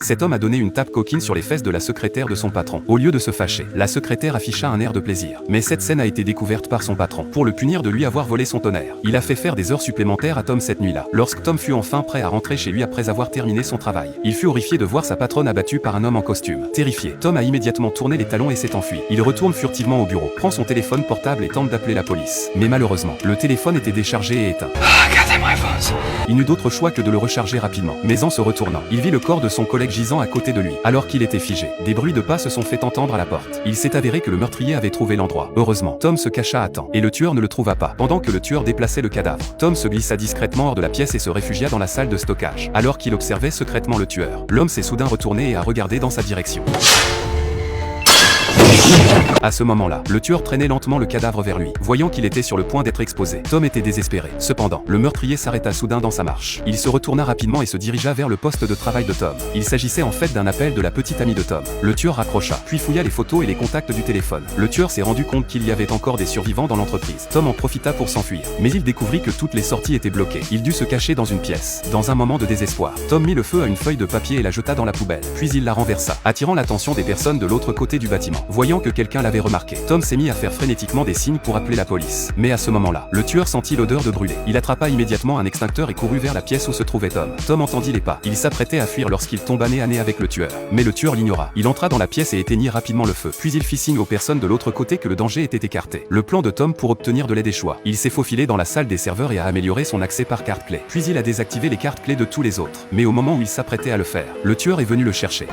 Cet homme a donné une tape coquine sur les fesses de la secrétaire de son patron. Au lieu de se fâcher, la secrétaire afficha un air de plaisir. Mais cette scène a été découverte par son patron. Pour le punir de lui avoir volé son tonnerre, il a fait faire des heures supplémentaires à Tom cette nuit-là. Lorsque Tom fut enfin prêt à rentrer chez lui après avoir terminé son travail, il fut horrifié de voir sa patronne abattue par un homme en costume. Terrifié, Tom a immédiatement tourné les talons et s'est enfui. Il retourne furtivement au bureau, prend son téléphone portable et tente d'appeler la police. Mais malheureusement, le téléphone était déchargé et éteint. Il n'eut d'autre choix que de le recharger rapidement. Mais en se retournant, il vit le corps de son collègue gisant à côté de lui, alors qu'il était figé. Des bruits de pas se sont fait entendre à la porte. Il s'est avéré que le meurtrier avait trouvé l'endroit. Heureusement, Tom se cacha à temps, et le tueur ne le trouva pas. Pendant que le tueur déplaçait le cadavre, Tom se glissa discrètement hors de la pièce et se réfugia dans la salle de stockage. Alors qu'il observait secrètement le tueur, l'homme s'est soudain retourné et a regardé dans sa direction. À ce moment-là, le tueur traînait lentement le cadavre vers lui, voyant qu'il était sur le point d'être exposé. Tom était désespéré. Cependant, le meurtrier s'arrêta soudain dans sa marche. Il se retourna rapidement et se dirigea vers le poste de travail de Tom. Il s'agissait en fait d'un appel de la petite amie de Tom. Le tueur raccrocha, puis fouilla les photos et les contacts du téléphone. Le tueur s'est rendu compte qu'il y avait encore des survivants dans l'entreprise. Tom en profita pour s'enfuir, mais il découvrit que toutes les sorties étaient bloquées. Il dut se cacher dans une pièce. Dans un moment de désespoir, Tom mit le feu à une feuille de papier et la jeta dans la poubelle. Puis il la renversa, attirant l'attention des personnes de l'autre côté du bâtiment. Voyant que quelqu'un l'avait remarqué, Tom s'est mis à faire frénétiquement des signes pour appeler la police. Mais à ce moment-là, le tueur sentit l'odeur de brûlé. Il attrapa immédiatement un extincteur et courut vers la pièce où se trouvait Tom. Tom entendit les pas. Il s'apprêtait à fuir lorsqu'il tomba nez à nez avec le tueur. Mais le tueur l'ignora. Il entra dans la pièce et éteignit rapidement le feu. Puis il fit signe aux personnes de l'autre côté que le danger était écarté. Le plan de Tom pour obtenir de l'aide échoua. Il s'est faufilé dans la salle des serveurs et a amélioré son accès par carte clé. Puis il a désactivé les cartes clés de tous les autres. Mais au moment où il s'apprêtait à le faire, le tueur est venu le chercher.